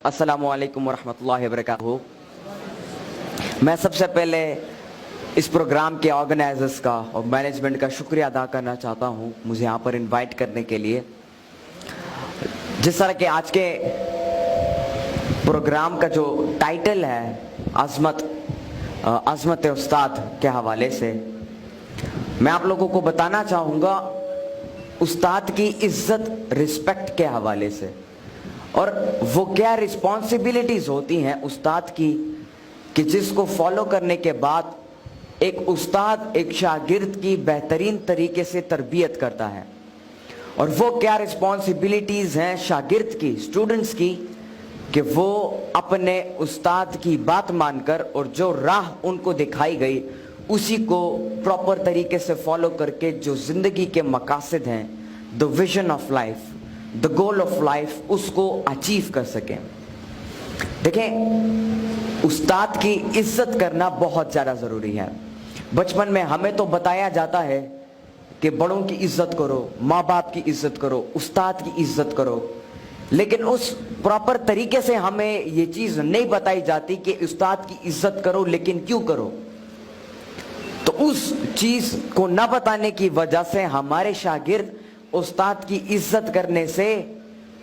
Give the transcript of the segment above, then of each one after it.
अस्सलामु अलैकुम वरहमतुल्लाहि वबरकातुहू। मैं सबसे पहले इस प्रोग्राम के ऑर्गेनाइजर्स का और मैनेजमेंट का शुक्रिया अदा करना चाहता हूँ मुझे यहाँ पर इनवाइट करने के लिए। जिस तरह के आज के प्रोग्राम का जो टाइटल है अज़मत उस्ताद के हवाले से, मैं आप लोगों को बताना चाहूँगा उस्ताद की इज्जत रिस्पेक्ट के हवाले से, और वो क्या रिस्पॉन्सिबिलिटीज होती हैं उस्ताद की कि जिसको फॉलो करने के बाद एक उस्ताद एक शागिर्द की बेहतरीन तरीके से तरबियत करता है। और वो क्या रिस्पॉन्सिबिलिटीज हैं शागिर्द की, स्टूडेंट्स की, कि वो अपने उस्ताद की बात मानकर और जो राह उनको दिखाई गई उसी को प्रॉपर तरीके से फॉलो करके जो जिंदगी के मकासद हैं, the vision of life, the goal of life, उसको अचीव कर सकें। देखें, उस्ताद की इज्जत करना बहुत ज़्यादा ज़रूरी है। बचपन में हमें तो बताया जाता है कि बड़ों की इज्जत करो, माँ बाप की इज्जत करो, उस्ताद की इज्जत करो, लेकिन उस प्रॉपर तरीके से हमें ये चीज़ नहीं बताई जाती कि उस्ताद की इज्जत करो, लेकिन क्यों करो। तो उस चीज़ को न बताने की वजह से हमारे शागिर्द उस्ताद की इज्जत करने से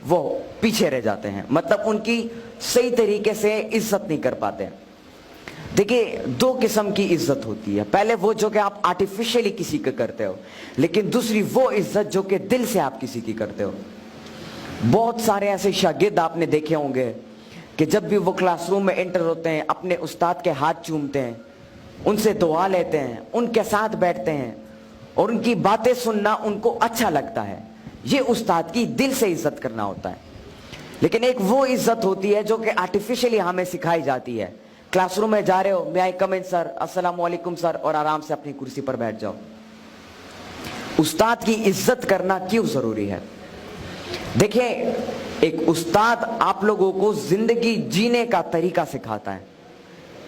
वो पीछे रह जाते हैं, मतलब उनकी सही तरीके से इज्जत नहीं कर पाते। देखिए, दो किस्म की इज्जत होती है। पहले वो जो कि आप आर्टिफिशियली किसी का करते हो, लेकिन दूसरी वो इज्जत जो कि दिल से आप किसी की करते हो। बहुत सारे ऐसे शागिर्द आपने देखे होंगे कि जब भी वो क्लासरूम में एंटर होते हैं अपने उस्ताद के हाथ चूमते हैं, उनसे दुआ लेते हैं, उनके साथ बैठते हैं और उनकी बातें सुनना उनको अच्छा लगता है। ये उस्ताद की दिल से इज्जत करना होता है। लेकिन एक वो इज्जत होती है जो कि आर्टिफिशियली हमें सिखाई जाती है। क्लासरूम में जा रहे हो, मे आई कम इन सर, अस्सलाम वालेकुम सर, और आराम से अपनी कुर्सी पर बैठ जाओ। उस्ताद की इज्जत करना क्यों जरूरी है? देखिए, एक उस्ताद आप लोगों को जिंदगी जीने का तरीका सिखाता है।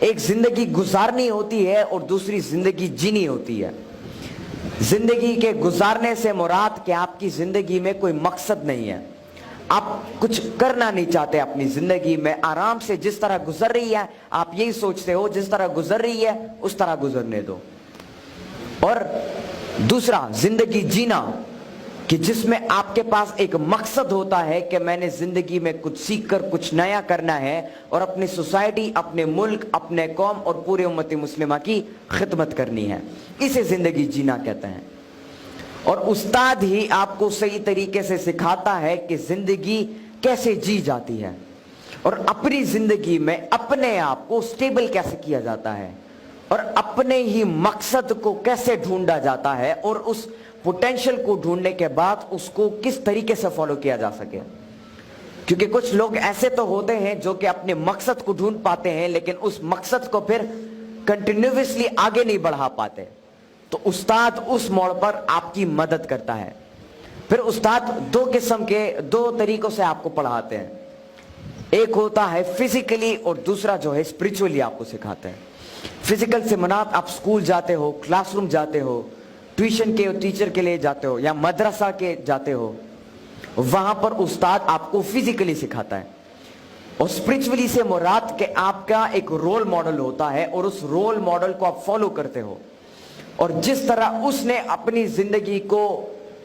एक जिंदगी गुजारनी होती है और दूसरी जिंदगी जीनी होती है। जिंदगी के गुजारने से मुराद कि आपकी जिंदगी में कोई मकसद नहीं है, आप कुछ करना नहीं चाहते अपनी जिंदगी में, आराम से जिस तरह गुजर रही है आप यही सोचते हो जिस तरह गुजर रही है उस तरह गुजरने दो। और दूसरा जिंदगी जीना, कि जिसमें आपके पास एक मकसद होता है कि मैंने जिंदगी में कुछ सीखकर कुछ नया करना है और अपनी सोसाइटी, अपने मुल्क, अपने कौम और पूरे उम्मती मुस्लिमा की खिदमत करनी है। इसे जिंदगी जीना कहते हैं। और उस्ताद ही आपको सही तरीके से सिखाता है कि जिंदगी कैसे जी जाती है और अपनी जिंदगी में अपने आप को स्टेबल कैसे किया जाता है और अपने ही मकसद को कैसे ढूंढा जाता है और उस पोटेंशियल को ढूंढने के बाद उसको किस तरीके से फॉलो किया जा सके। क्योंकि कुछ लोग ऐसे तो होते हैं जो कि अपने मकसद को ढूंढ पाते हैं लेकिन उस मकसद को फिर कंटिन्यूअसली आगे नहीं बढ़ा पाते। तो उस्ताद उस मोड़ पर आपकी मदद करता है। फिर उस्ताद दो किस्म के, दो तरीकों से आपको पढ़ाते हैं। एक होता है फिजिकली और दूसरा जो है स्पिरिचुअली आपको सिखाते हैं। फिजिकल से मुराद आप स्कूल जाते हो, क्लासरूम जाते हो, ट्यूशन के टीचर के लिए जाते हो या मदरसा के जाते हो, वहां पर उस्ताद आपको फिजिकली सिखाता है। और स्पिरिचुअली से मुराद के आपका एक रोल मॉडल होता है और उस रोल मॉडल को आप फॉलो करते हो और जिस तरह उसने अपनी जिंदगी को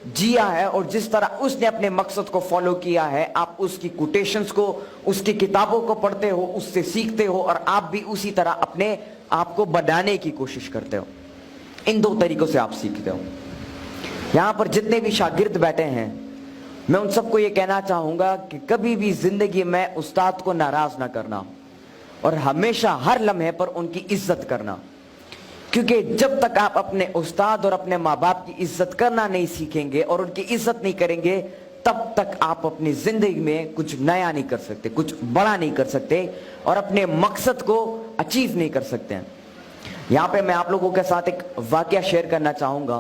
जिया है और जिस तरह उसने अपने मकसद को फॉलो किया है, आप उसकी कोटेशंस को, उसकी किताबों को पढ़ते हो, उससे सीखते हो और आप भी उसी तरह अपने आप को बनाने की कोशिश करते हो। इन दो तरीकों से आप सीखते हो। यहां पर जितने भी शागिर्द बैठे हैं, मैं उन सबको ये कहना चाहूंगा कि कभी भी जिंदगी में उस्ताद को नाराज ना करना और हमेशा हर लम्हे पर उनकी इज्जत करना। क्योंकि जब तक आप अपने उस्ताद और अपने माँ बाप की इज्जत करना नहीं सीखेंगे और उनकी इज्जत नहीं करेंगे, तब तक आप अपनी जिंदगी में कुछ नया नहीं कर सकते, कुछ बड़ा नहीं कर सकते और अपने मकसद को अचीव नहीं कर सकते हैं। यहाँ पे मैं आप लोगों के साथ एक वाकया शेयर करना चाहूँगा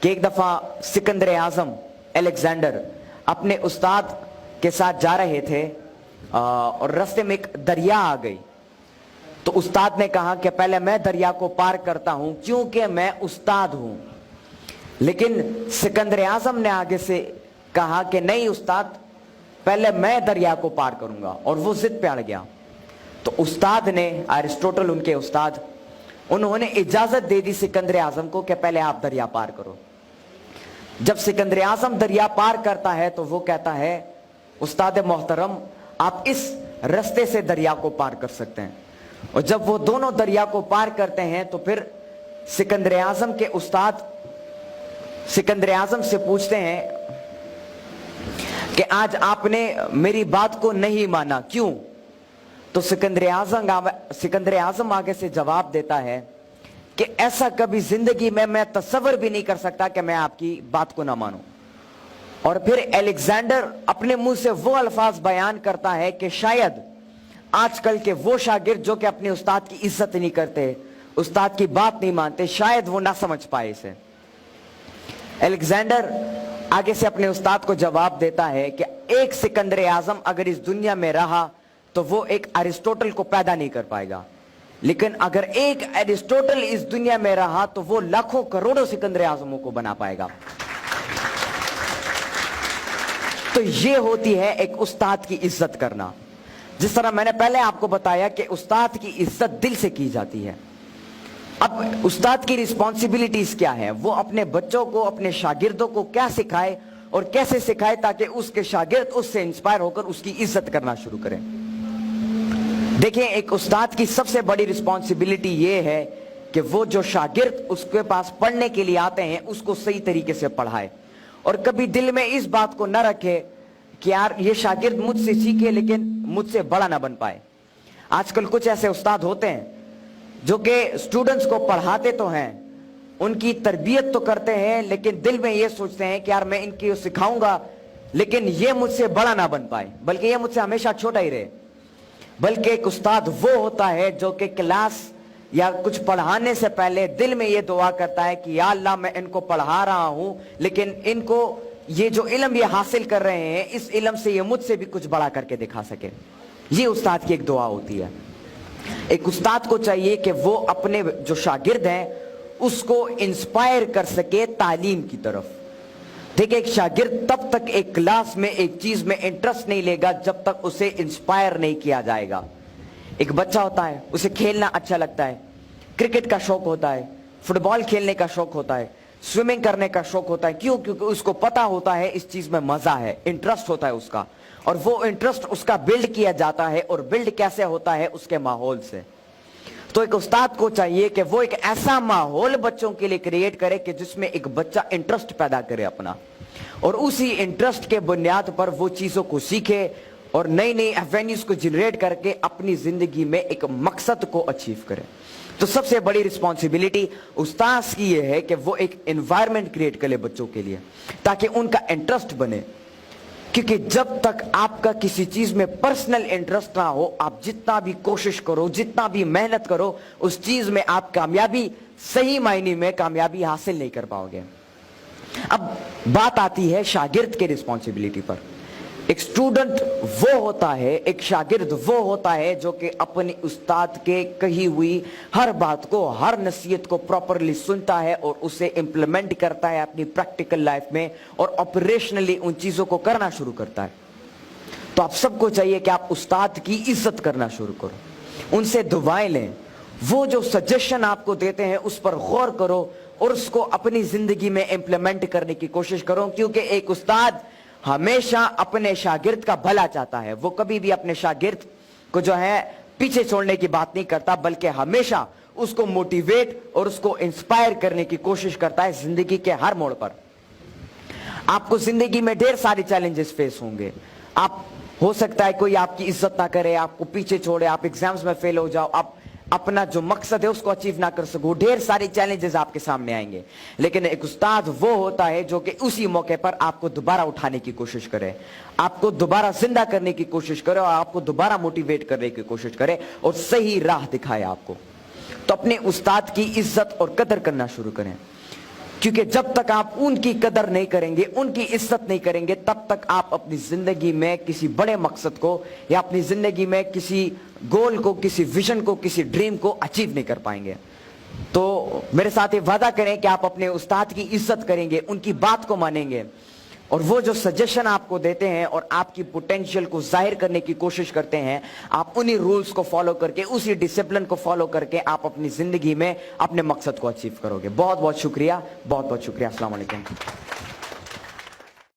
कि एक दफ़ा सिकंदर आज़म अलेक्जेंडर अपने उस्ताद के साथ जा रहे थे और रास्ते में एक दरिया आ गई। तो उस्ताद ने कहा कि पहले मैं दरिया को पार करता हूं क्योंकि मैं उस्ताद हूं। लेकिन सिकंदर आज़म ने आगे से कहा कि नहीं उस्ताद, पहले मैं दरिया को पार करूंगा, और वो जिद पे अड़ गया। तो उस्ताद ने, अरिस्टोटल उनके उस्ताद, उन्होंने इजाजत दे दी सिकंदर आजम को कि पहले आप दरिया पार करो। जब सिकंदर आजम दरिया पार करता है तो वो कहता है, उस्ताद मोहतरम आप इस रास्ते से दरिया को पार कर सकते हैं। और जब वो दोनों दरिया को पार करते हैं तो फिर सिकंदर आजम के उस्ताद सिकंदर आजम से पूछते हैं कि आज आपने मेरी बात को नहीं माना, क्यों? तो सिकंदर आजम आगे से जवाब देता है कि ऐसा कभी जिंदगी में मैं तसव्वुर भी नहीं कर सकता कि मैं आपकी बात को ना मानूं। और फिर अलेक्जेंडर अपने मुंह से वो अल्फाज बयान करता है कि शायद आजकल के वो शागिर्द जो कि अपने उस्ताद की इज्जत नहीं करते, उस्ताद की बात नहीं मानते, शायद वो ना समझ पाए इसे। अलेक्जेंडर आगे से अपने उस्ताद को जवाब देता है कि एक सिकंदर आजम अगर इस दुनिया में रहा तो वो एक अरिस्टोटल को पैदा नहीं कर पाएगा, लेकिन अगर एक अरिस्टोटल इस दुनिया में रहा तो वो लाखों करोड़ों सिकंदर आजमों को बना पाएगा। तो ये होती है एक उस्ताद की इज्जत करना। जिस तरह मैंने पहले आपको बताया कि उस्ताद की इज्जत दिल से की जाती है। अब उस्ताद की रिस्पॉन्सिबिलिटीज क्या है? वो अपने बच्चों को, अपने शागिर्दों को क्या सिखाए और कैसे सिखाए ताकि उसके शागिर्द उससे इंस्पायर होकर उसकी इज्जत करना शुरू करें। देखिए, एक उस्ताद की सबसे बड़ी रिस्पॉन्सिबिलिटी ये है कि वो जो शागिर्द उसके पास पढ़ने के लिए आते हैं उसको सही तरीके से पढ़ाए, और कभी दिल में इस बात को न रखे कि यार ये शागिर्द मुझसे सीखे लेकिन मुझसे बड़ा ना बन पाए। आजकल कुछ ऐसे उस्ताद होते हैं जो कि स्टूडेंट्स को पढ़ाते तो हैं, उनकी तरबियत तो करते हैं, लेकिन दिल में ये सोचते हैं कि यार मैं इनकी सिखाऊंगा लेकिन ये मुझसे बड़ा ना बन पाए, बल्कि ये मुझसे हमेशा छोटा ही रहे। बल्कि एक उस्ताद वो होता है जो कि क्लास या कुछ पढ़ाने से पहले दिल में ये दुआ करता है कि या अल्लाह मैं इनको पढ़ा रहा हूं, लेकिन इनको ये जो इल्म ये हासिल कर रहे हैं इस इल्म से ये मुझसे भी कुछ बड़ा करके दिखा सके। ये उस्ताद की एक दुआ होती है। एक उस्ताद को चाहिए कि वो अपने जो शागिर्द हैं उसको इंस्पायर कर सके तालीम की तरफ। देखिए, एक शागिर्द तब तक एक क्लास में एक चीज में इंटरेस्ट नहीं लेगा जब तक उसे इंस्पायर नहीं किया जाएगा। एक बच्चा होता है, उसे खेलना अच्छा लगता है, क्रिकेट का शौक होता है, फुटबॉल खेलने का शौक होता है, स्विमिंग करने का शौक होता है। क्यों? क्योंकि उसको पता होता है इस चीज में मजा है, इंटरेस्ट होता है उसका, और वो इंटरेस्ट उसका बिल्ड किया जाता है। और बिल्ड कैसे होता है? उसके माहौल से। तो एक उस्ताद को चाहिए कि वो एक ऐसा माहौल बच्चों के लिए क्रिएट करे कि जिसमें एक बच्चा इंटरेस्ट पैदा करे अपना, और उसी इंटरेस्ट के बुनियाद पर वो चीजों को सीखे और नई नई एवेन्यूज को जनरेट करके अपनी जिंदगी में एक मकसद को अचीव करे। तो सबसे बड़ी रिस्पॉन्सिबिलिटी उस्ताद की ये है कि वो एक एनवायरनमेंट क्रिएट करे बच्चों के लिए ताकि उनका इंटरेस्ट बने। क्योंकि जब तक आपका किसी चीज में पर्सनल इंटरेस्ट ना हो, आप जितना भी कोशिश करो, जितना भी मेहनत करो, उस चीज में आप कामयाबी, सही मायने में कामयाबी हासिल नहीं कर पाओगे। अब बात आती है शागिर्द के रिस्पॉन्सिबिलिटी पर। एक स्टूडेंट वो होता है, एक शागिर्द वो होता है जो कि अपने उस्ताद के कही हुई हर बात को, हर नसीहत को प्रॉपरली सुनता है और उसे इंप्लीमेंट करता है अपनी प्रैक्टिकल लाइफ में, और ऑपरेशनली उन चीजों को करना शुरू करता है। तो आप सबको चाहिए कि आप उस्ताद की इज्जत करना शुरू करो, उनसे दुआएं लें, वो जो सजेशन आपको देते हैं उस पर गौर करो और उसको अपनी जिंदगी में इंप्लीमेंट करने की कोशिश करो। क्योंकि एक उस्ताद हमेशा अपने शागिर्द का भला चाहता है। वो कभी भी अपने शागिर्द को जो है पीछे छोड़ने की बात नहीं करता, बल्कि हमेशा उसको मोटिवेट और उसको इंस्पायर करने की कोशिश करता है जिंदगी के हर मोड़ पर। आपको जिंदगी में ढेर सारे चैलेंजेस फेस होंगे। आप, हो सकता है कोई आपकी इज्जत ना करे, आपको पीछे छोड़े, आप एग्जाम्स में फेल हो जाओ, आप अपना जो मकसद है उसको अचीव ना कर सको, ढेर सारे चैलेंजेस आपके सामने आएंगे। लेकिन एक उस्ताद वो होता है जो कि उसी मौके पर आपको दोबारा उठाने की कोशिश करे, आपको दोबारा जिंदा करने की कोशिश करे और आपको दोबारा मोटिवेट करने की कोशिश करे और सही राह दिखाए आपको। तो अपने उस्ताद की इज्जत और कदर करना शुरू करें, क्योंकि जब तक आप उनकी कदर नहीं करेंगे, उनकी इज्जत नहीं करेंगे, तब तक आप अपनी जिंदगी में किसी बड़े मकसद को या अपनी जिंदगी में किसी गोल को, किसी विजन को, किसी ड्रीम को अचीव नहीं कर पाएंगे। तो मेरे साथ ये वादा करें कि आप अपने उस्ताद की इज्जत करेंगे, उनकी बात को मानेंगे और वो जो सजेशन आपको देते हैं और आपकी पोटेंशियल को जाहिर करने की कोशिश करते हैं, आप उन्हीं रूल्स को फॉलो करके, उसी डिसिप्लिन को फॉलो करके आप अपनी जिंदगी में अपने मकसद को अचीव करोगे। बहुत बहुत शुक्रिया, बहुत बहुत शुक्रिया। अस्सलाम वालेकुम।